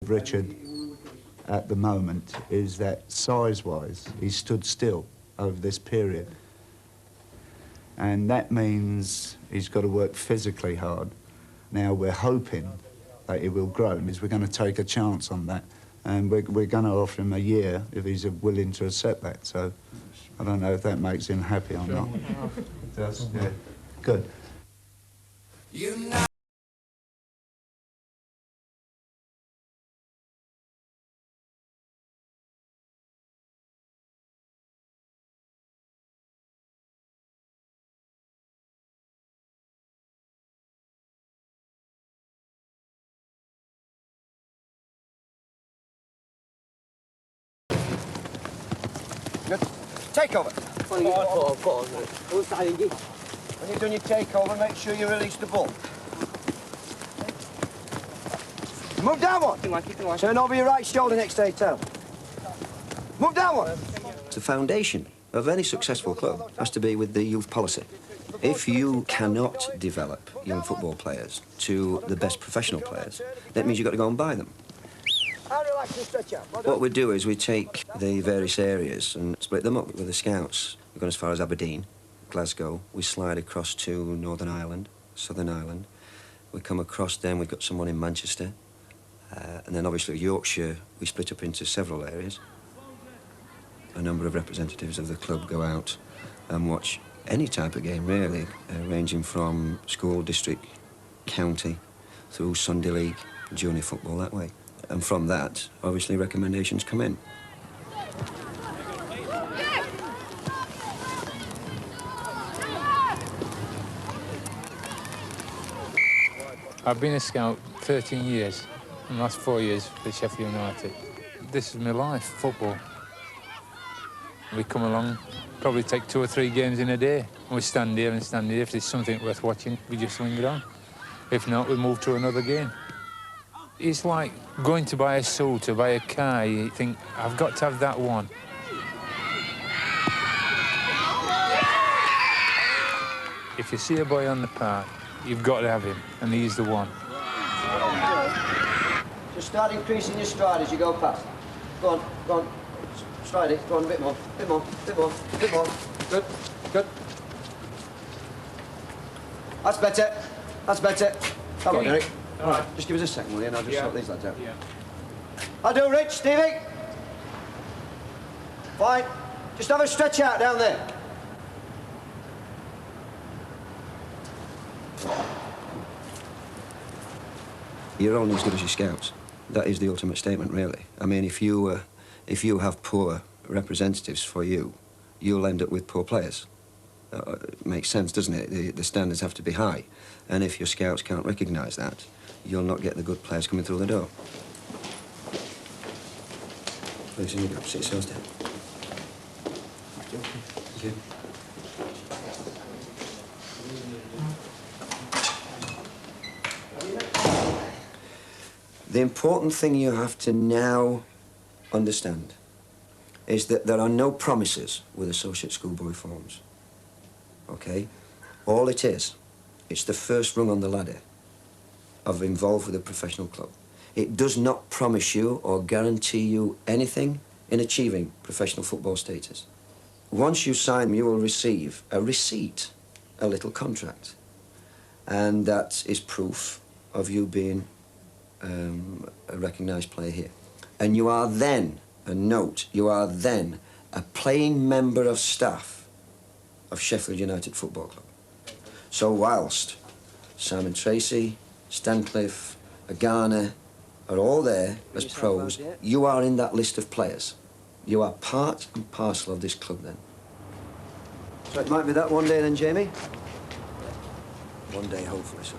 with Richard at the moment is that size-wise, he stood still over this period. And that means he's got to work physically hard. Now, we're hoping that he will grow, because we're going to take a chance on that. And we're going to offer him a year if he's willing to accept that. So I don't know if that makes him happy or not. It does, yeah. Good. Good. Takeover. When you've done your takeover, make sure you release the ball. Move down one. Turn over your right shoulder next to your toe. Move down one. The foundation of any successful club has to be with the youth policy. If you cannot develop young football players to the best professional players, that means you've got to go and buy them. What we do is we take the various areas and split them up with the scouts. We've gone as far as Aberdeen, Glasgow. We slide across to Northern Ireland, Southern Ireland. We come across then, we've got someone in Manchester. And then obviously Yorkshire, we split up into several areas. A number of representatives of the club go out and watch any type of game, really, ranging from school, district, county, through Sunday League, junior football that way. And from that, obviously, recommendations come in. I've been a scout 13 years, and the last 4 years for Sheffield United. This is my life, football. We come along, probably take 2 or 3 games in a day. And we stand here and stand here. If there's something worth watching, we just linger on. If not, we move to another game. It's like going to buy a suit or buy a car. You think, I've got to have that one. If you see a boy on the park, you've got to have him, and he's the one. Just start increasing your stride as you go past. Go on, go on. Stride it. Go on, a bit more, bit more, bit more, bit more. Good, good. That's better. That's better. Come on, Eric. All right, just give us a second, will you, and I'll just sort these lads out. Yeah. I'll do, Rich, Stevie. Fine. Just have a stretch out down there. You're only as good as your scouts. That is the ultimate statement, really. I mean, if you have poor representatives for you, you'll end up with poor players. It makes sense, doesn't it? The standards have to be high. And if your scouts can't recognise that, you'll not get the good players coming through the door. Please, you go. Sit yourselves down. Thank you. The important thing you have to now understand is that there are no promises with associate schoolboy forms. OK? All it is, it's the first rung on the ladder of involved with a professional club. It does not promise you or guarantee you anything in achieving professional football status. Once you sign, you will receive a receipt, a little contract. And that is proof of you being a recognised player here. And you are then, a note, you are then a playing member of staff of Sheffield United Football Club. So whilst Simon Tracy, Stancliffe, Garner are all there as pros, you are in that list of players. You are part and parcel of this club then. So it might be that one day then, Jamie? One day, hopefully, so.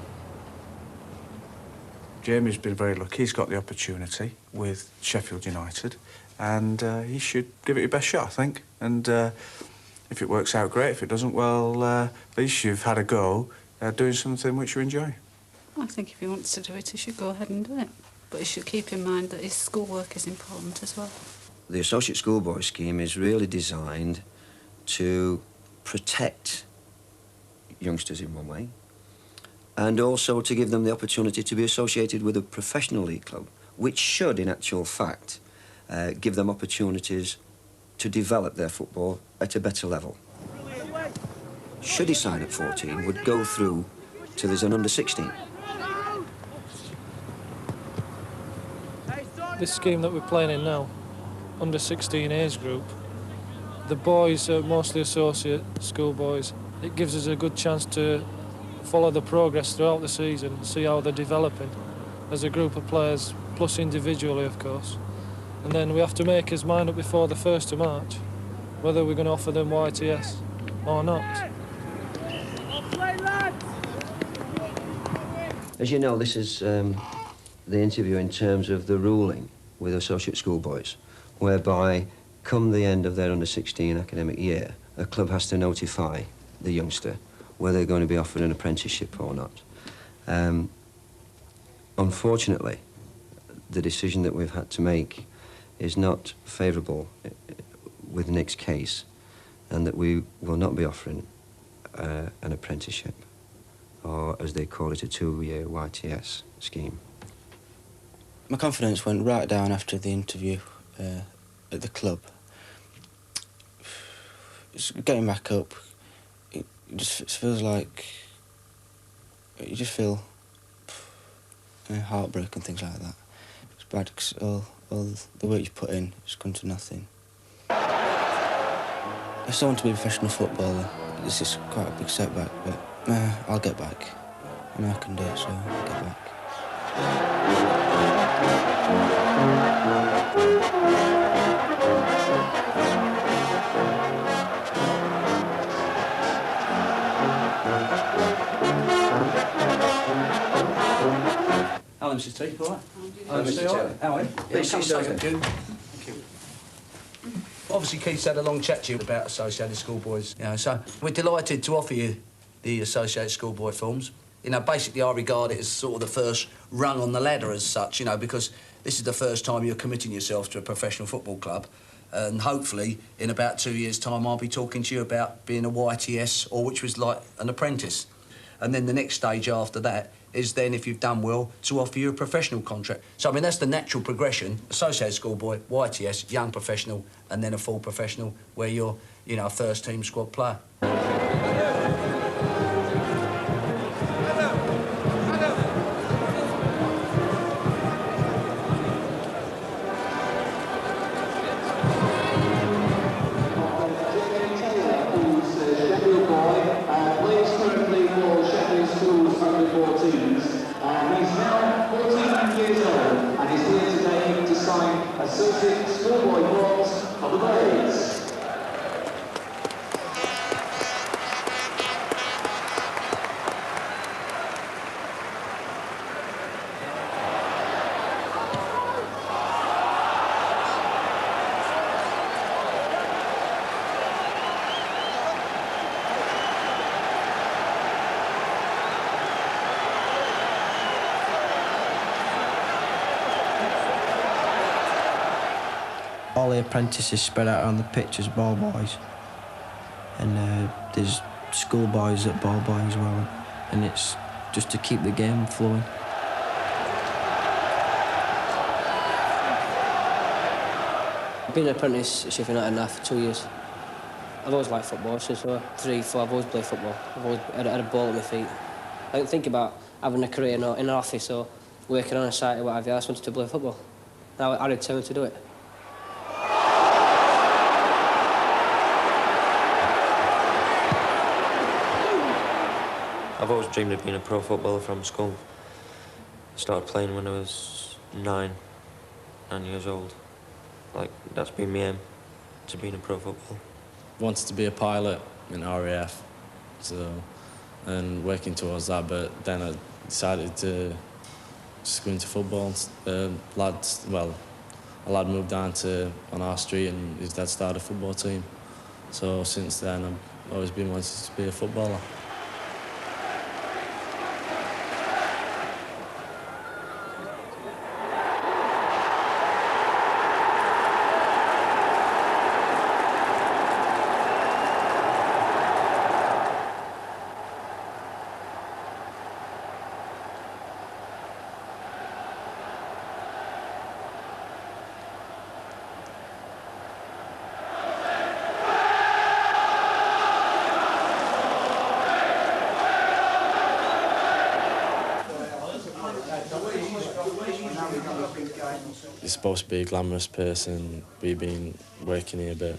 Jamie's been very lucky. He's got the opportunity with Sheffield United, and he should give it your best shot, I think. And if it works out, great. If it doesn't, well, at least you've had a go doing something which you enjoy. I think if he wants to do it, he should go ahead and do it. But he should keep in mind that his schoolwork is important as well. The Associate Schoolboy Scheme is really designed to protect youngsters in one way, and also to give them the opportunity to be associated with a professional league club which should, in actual fact, give them opportunities to develop their football at a better level. Should he sign at 14, would go through to there's an under-16. This scheme that we're playing in now, under-16 age group, the boys are mostly associate school boys. It gives us a good chance to follow the progress throughout the season, see how they're developing as a group of players, plus individually, of course. And then we have to make his mind up before the 1st of March, whether we're going to offer them YTS or not. As you know, this is the interview in terms of the ruling with associate schoolboys, whereby, come the end of their under-16 academic year, a club has to notify the youngster whether they're going to be offered an apprenticeship or not. Unfortunately, the decision that we've had to make is not favourable with Nick's case, and that we will not be offering an apprenticeship, or as they call it, a 2-year YTS scheme. My confidence went right down after the interview at the club. Just getting back up, it just feels like you just feel heartbroken and things like that. It's bad because all the work you put in has come to nothing. I still want to be a professional footballer. This is quite a big setback, but I'll get back. I know I can do it, so I'll get back. Hello, Mrs. T. All right? Hello, Mr. Taylor. How are you? Please come sit down. Thank you. Obviously, Keith's had a long chat to you about associated schoolboys. You know, so we're delighted to offer you the associated schoolboy forms. You know, basically, I regard it as sort of the first rung on the ladder as such, you know, because this is the first time you're committing yourself to a professional football club. And hopefully, in about 2 years' time, I'll be talking to you about being a YTS, or which was like an apprentice. And then the next stage after that is then, if you've done well, to offer you a professional contract. So, I mean, that's the natural progression. Associated schoolboy, YTS, young professional, and then a full professional where you're, you know, a first-team squad player. Sheffield boy, plays currently for Sheffield Schools under 14s. He's now 14 years old and is here today to sign associate schoolboy forms of the Blades. All the apprentices spread out on the pitch as ball boys, and there's schoolboys at ball boy as well, and it's just to keep the game flowing. I've been an apprentice at Sheffield United now for 2 years. I've always liked football since I was 3, 4. I've always played football. I've always had a ball at my feet. I don't think about having a career in an office or working on a site or whatever. I just wanted to play football. Now I determined to do it. I've always dreamed of being a pro footballer from school. I started playing when I was 9 years old. Like, that's been my aim, to being a pro footballer. Wanted to be a pilot in RAF, and working towards that, but then I decided to just go into football. A lad moved down on our street and his dad started a football team. So since then I've always been wanting to be a footballer. you're supposed to be a glamorous person. We've been working here, but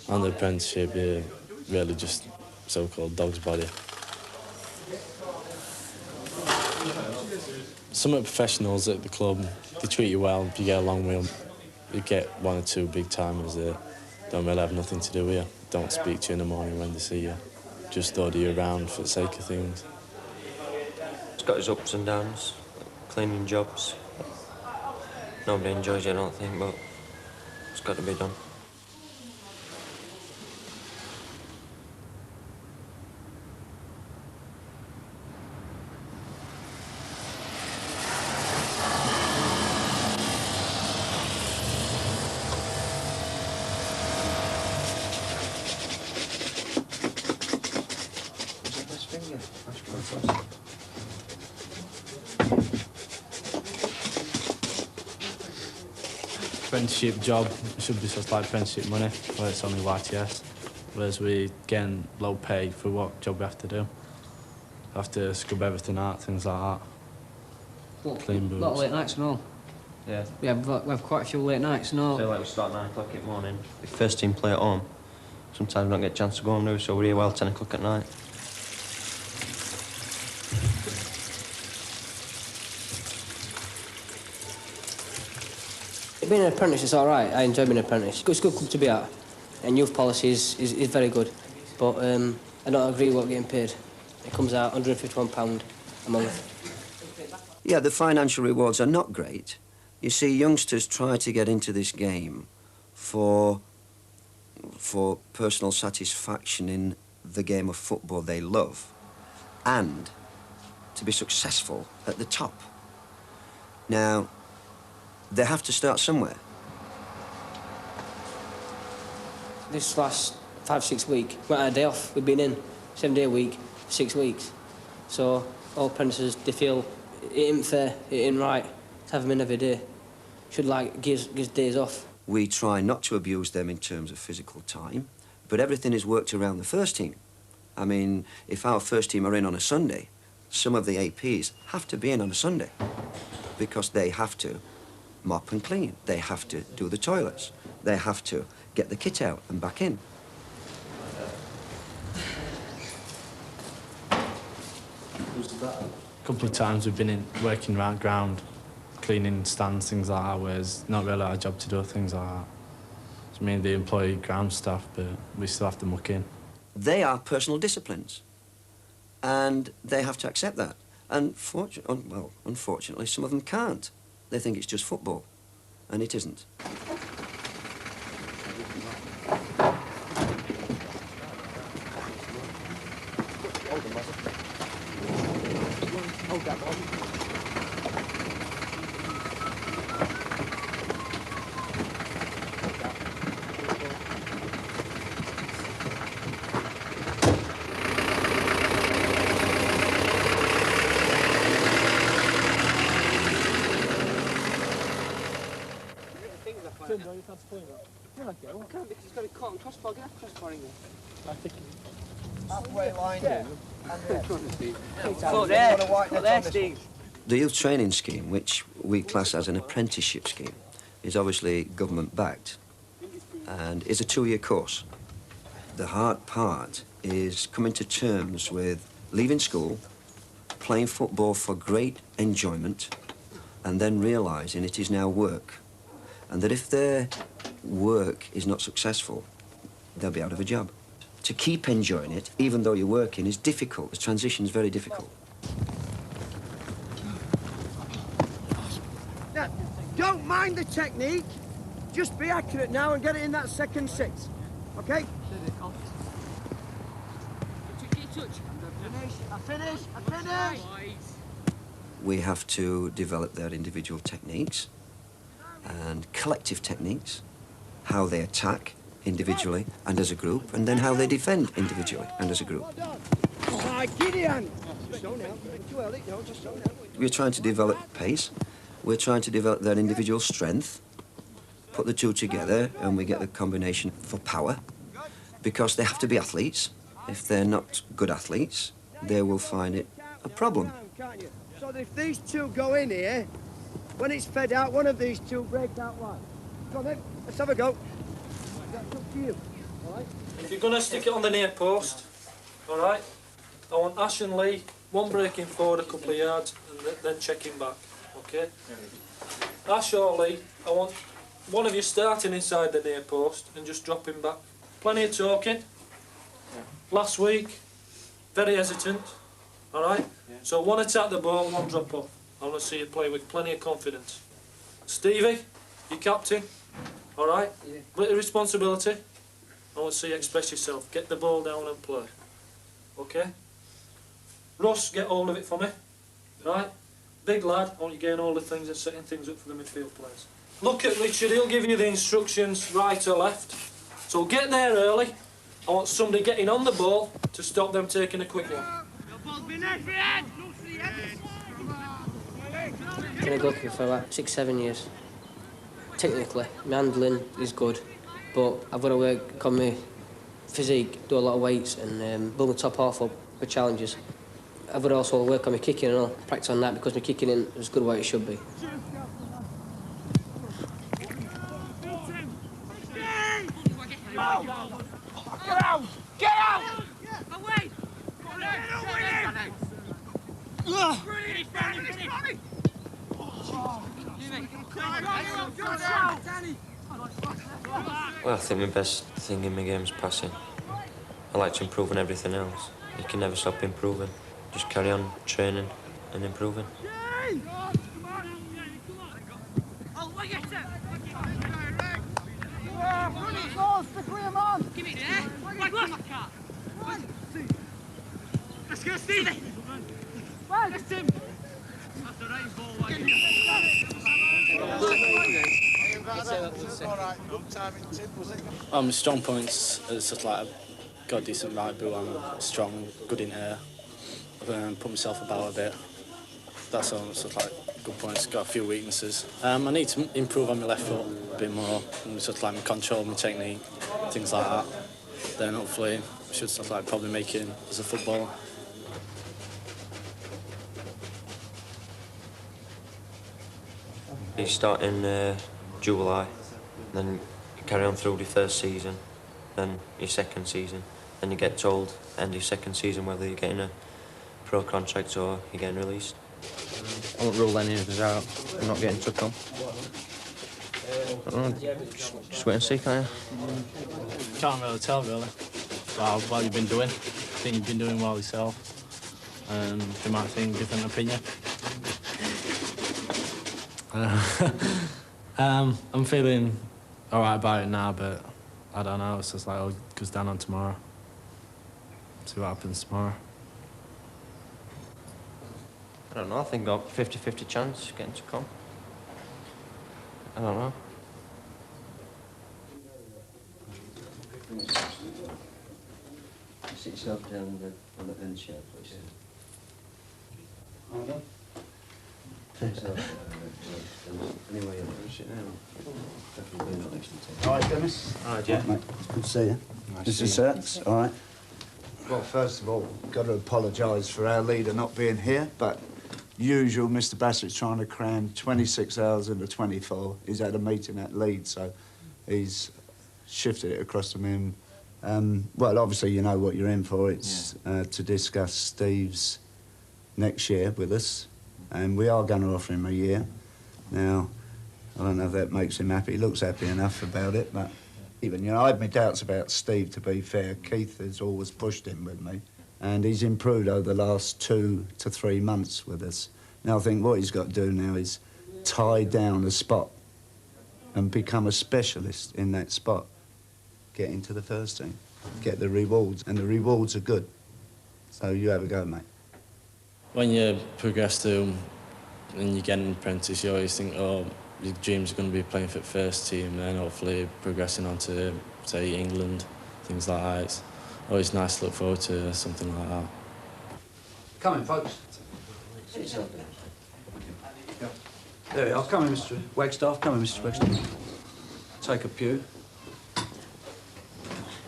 on the apprenticeship, you're really just so-called dog's body. Some of the professionals at the club, they treat you well. If you get along with them, you get one or two big timers that don't really have nothing to do with you. Don't speak to you in the morning when they see you. Just order you around for the sake of things. It's got its ups and downs, like cleaning jobs. Nobody enjoys it, I don't think, but it's got to be done. Apprenticeship job should be just like apprenticeship money, where it's only YTS. Whereas we getting low pay for what job we have to do. We have to scrub everything out, things like that. What, clean boots. A lot of late nights and all. Yeah. We have quite a few late nights and all. So like we start at 9 o'clock in the morning. The first team play at home. Sometimes we don't get a chance to go home now, so we're here well 10 o'clock at night. Being an apprentice is all right. I enjoy being an apprentice. It's a good club to be at, and youth policy is very good. But I don't agree with what getting paid. It comes out £151 a month. Yeah, the financial rewards are not great. You see, youngsters try to get into this game for personal satisfaction in the game of football they love and to be successful at the top. Now, they have to start somewhere. This last 5-6 weeks, we had a day off. We've been in 7-day a week, 6 weeks. So all apprentices, they feel it ain't fair, it ain't right to have them in every day. Should give days off. We try not to abuse them in terms of physical time, but everything is worked around the first team. I mean, if our first team are in on a Sunday, some of the APs have to be in on a Sunday because they have to mop and clean. They have to do the toilets. They have to get the kit out and back in. A couple of times we've been in working around ground, cleaning stands, things like that, where it's not really our job to do things like that. It's mainly the employee ground staff, but we still have to muck in. They are personal disciplines, and they have to accept that. And unfortunately, some of them can't. They think it's just football, and it isn't. The youth training scheme, which we class as an apprenticeship scheme, is obviously government-backed and is a 2-year course. The hard part is coming to terms with leaving school, playing football for great enjoyment, and then realising it is now work, and that if their work is not successful, they'll be out of a job. To keep enjoying it, even though you're working, is difficult. The transition's very difficult. Now, don't mind the technique. Just be accurate now and get it in that second 6. Okay? I finish. We have to develop their individual techniques and collective techniques, how they attack individually and as a group, and then how they defend individually and as a group. Gideon! We're trying to develop pace. We're trying to develop their individual strength, put the two together, and we get the combination for power, because they have to be athletes. If they're not good athletes, they will find it a problem. So if these two go in here, when it's fed out, one of these two break out wide. Come on then, let's have a go. That's up to you, all right? If you're going to stick it on the near post, all right, I want Ash and Lee, one breaking forward a couple of yards and then checking back, okay? Ash or Lee, I want one of you starting inside the near post and just dropping back. Plenty of talking. Last week, very hesitant, all right? So one attack the ball, one drop off. I want to see you play with plenty of confidence. Stevie, your captain, all right? Bit of responsibility. I want to see you express yourself. Get the ball down and play. Okay? Russ, get hold of it for me. Right? Big lad, I want you getting all the things and setting things up for the midfield players. Look at Richard, he'll give you the instructions right or left. So get there early. I want somebody getting on the ball to stop them taking a quick one. Been a goalkeeper for about 6-7 years. Technically, my handling is good, but I've got to work on my physique, do a lot of weights and build my top half up for challenges. I've got to also work on my kicking and all, practice on that because my kicking in is good where it should be. Get out! Get out! Away! Well, I think my best thing in my game is passing. I like to improve on everything else. You can never stop improving. Just carry on training and improving. Let's go, Stevie! That's him! That's the right ball. My strong points is just like I've got a decent right boot, I'm strong, good in air. I've put myself about a bit. That's all, it's just like good points, got a few weaknesses. I need to improve on my left foot a bit more, and just like my control, my technique, things like that. Then hopefully I should stuff like probably make it as a footballer. You start in July, then you carry on through the first season, then your second season, then you get told end of your second season whether you're getting a pro contract or you're getting released. I won't rule any of us out. I'm not getting took on. I don't know, just wait and see, can't you? Can't really tell, really. What you've been doing. I think you've been doing well yourself. And they might think different opinion. I'm feeling all right about it now, but I don't know. It's just like, oh, it goes down on tomorrow. See what happens tomorrow. I don't know, I think I've got 50-50 chance of getting to come. I don't know. Sit yourself down on the bench chair, please. Hold on. Anyway, sit down. Definitely not listening to you. All right, Dennis. All right, yeah. Mate, it's good to see you. Mr. Serks, all right. Well, first of all, got to apologise for our leader not being here, but usual, Mr. Bassett's trying to cram 26 hours into 24. He's had a meeting at Leeds, so he's shifted it across to me. Well, obviously, you know what you're in for. It's to discuss Steve's next year with us, and we are going to offer him a year. Now, I don't know if that makes him happy. He looks happy enough about it, but even, you know, I had my doubts about Steve, to be fair. Keith has always pushed him with me, and he's improved over the last 2 to 3 months with us. Now, I think what he's got to do now is tie down a spot and become a specialist in that spot. Get into the first team, get the rewards, and the rewards are good. So you have a go, mate. When you progress through and you get an apprentice, you always think, oh, your dreams are going to be playing for the first team and hopefully progressing on to, say, England, things like that. It's always nice to look forward to something like that. Come in, folks. Sit yourself down. There we are. Come in, Mr. Wagstaff. Come in, Mr. Wagstaff. Take a pew.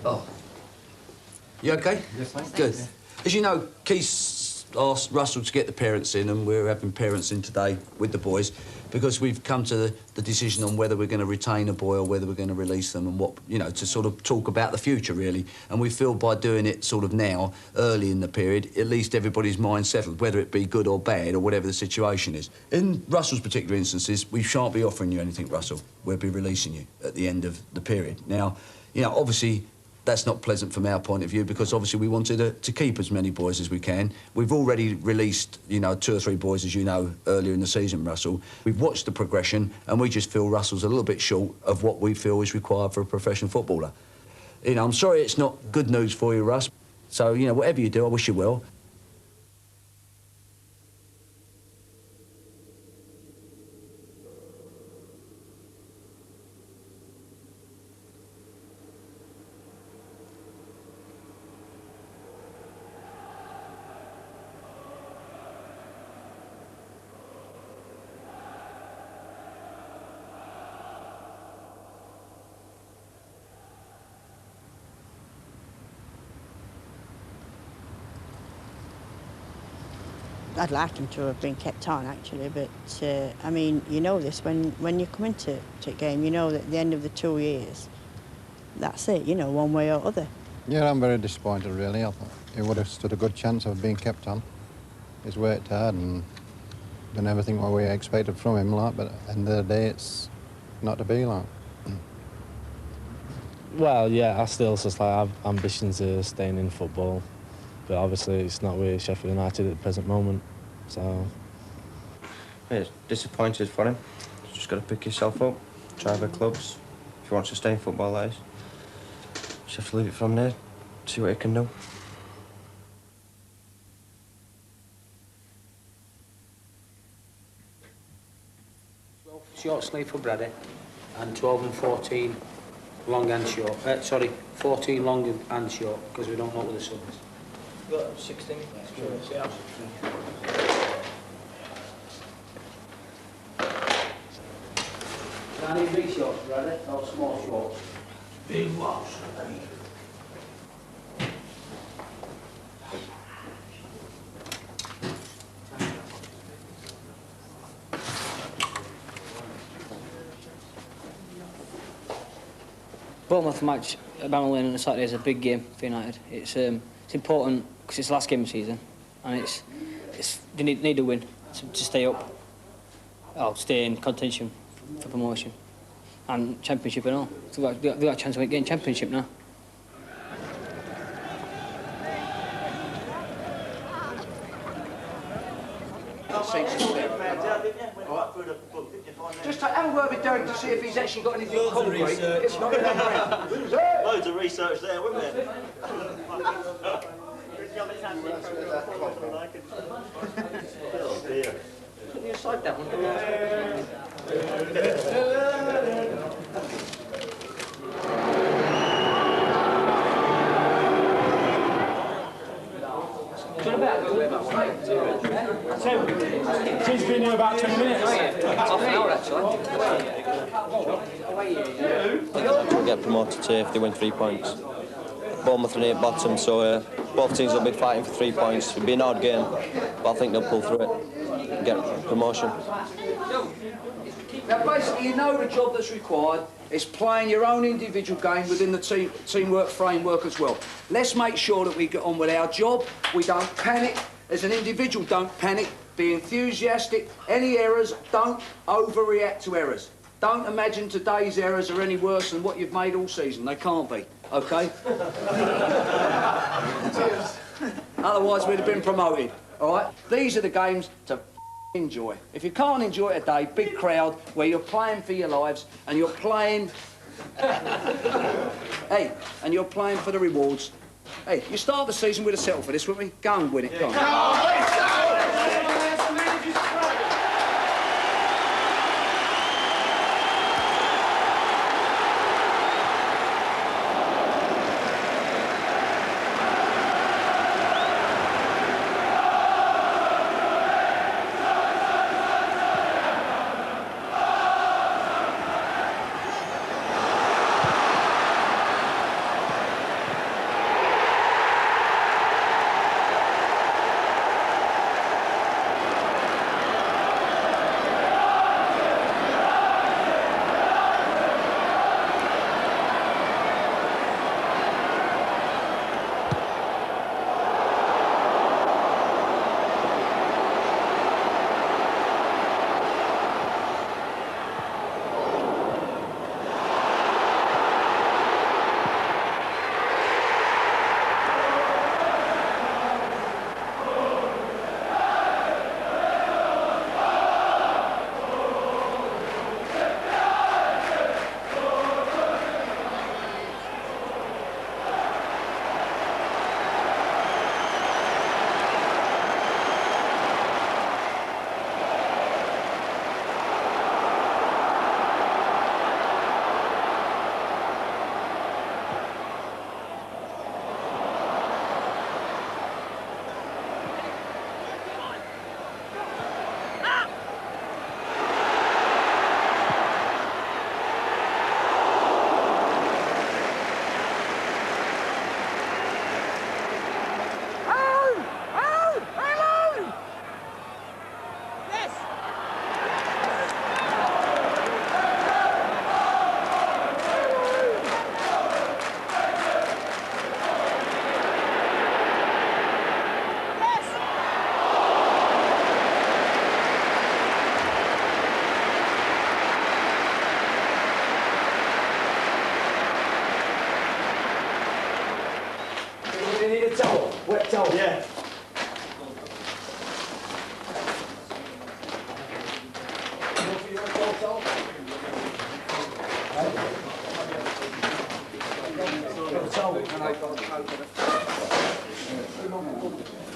Oh. You okay? Yes, mate. Good. As you know, Keith's asked Russell to get the parents in, and we're having parents in today with the boys, because we've come to the decision on whether we're going to retain a boy or whether we're going to release them, and what, you know, to sort of talk about the future, really. And we feel by doing it sort of now, early in the period, at least everybody's mind settled, whether it be good or bad or whatever the situation is. In Russell's particular instances, we shan't be offering you anything, Russell. We'll be releasing you at the end of the period. Now, you know, obviously, that's not pleasant from our point of view, because obviously we wanted to keep as many boys as we can. We've already released, you know, 2 or 3 boys, as you know, earlier in the season, Russell. We've watched the progression, and we just feel Russell's a little bit short of what we feel is required for a professional footballer. You know, I'm sorry it's not good news for you, Russ. So, you know, whatever you do, I wish you well. I'd like him to have been kept on, actually, but, I mean, you know this, when you come into a game, you know that at the end of the 2 years, that's it, you know, one way or other. Yeah, I'm very disappointed, really. I thought he would have stood a good chance of being kept on. He's worked hard and done everything what we expected from him, like, but at the end of the day, it's not to be like. Well, yeah, I still just like have ambitions of staying in football, but obviously it's not with Sheffield United at the present moment, so... Yeah, it's disappointed for him. He's just got to pick yourself up, try other clubs. If he wants to stay in football, that is. Just have to leave it from there, see what he can do. Short sleeve for Brady, and 12 and 14 long and short. Sorry, 14 long and short, because we don't know what the sub is. Got 16. Yeah. Can I need big shorts, Brady, or small shorts? Big ones, Bournemouth match at Brammell Lane on Saturday is a big game for United. It's important because it's the last game of the season, and they need a win to stay up, or stay in contention for promotion and championship and all. So they've got a chance of getting championship now. Just have a word with Derek to see if he's actually got anything concrete. If not, loads of research there, wasn't there? Oh dear. Put you aside that one. She's been here about 20 minutes. Half an hour, actually. Get promoted to if they win 3 points. Bournemouth are near bottom, so both teams will be fighting for 3 points. It'll be an odd game, but I think they'll pull through it and get promotion. Now, basically, you know the job that's required is playing your own individual game within the teamwork framework as well. Let's make sure that we get on with our job. We don't panic. As an individual, don't panic. Be enthusiastic. Any errors, don't overreact to errors. Don't imagine today's errors are any worse than what you've made all season. They can't be, OK? Otherwise, we'd have been promoted, all right? These are the games to enjoy. If you can't enjoy it today, big crowd, where you're playing for your lives and you're playing... hey, and you're playing for the rewards. Hey, you start the season with a settle for this, wouldn't we? Go and win it, go on. Yeah.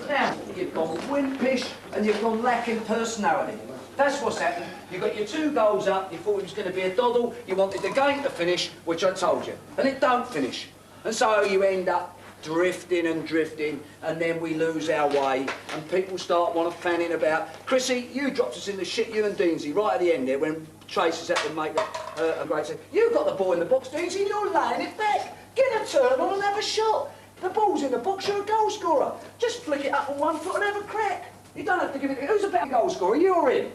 Now, you've gone wimpish and you've gone lacking personality. That's what's happened. You got your 2 goals up, you thought it was going to be a doddle, you wanted the game to finish, which I told you, and it don't finish. And so you end up drifting, and then we lose our way, and people start fanning about. Chrissy, you dropped us in the shit, you and Deansy, right at the end there, when Tracy's had to make a great save. You got the ball in the box, Deansy, you're laying it back. Get a turn on and have a shot. The ball's in the box, you're a goal scorer. Just flick it up on one foot and have a crack. You don't have to give it... Who's a better goal scorer, you or him?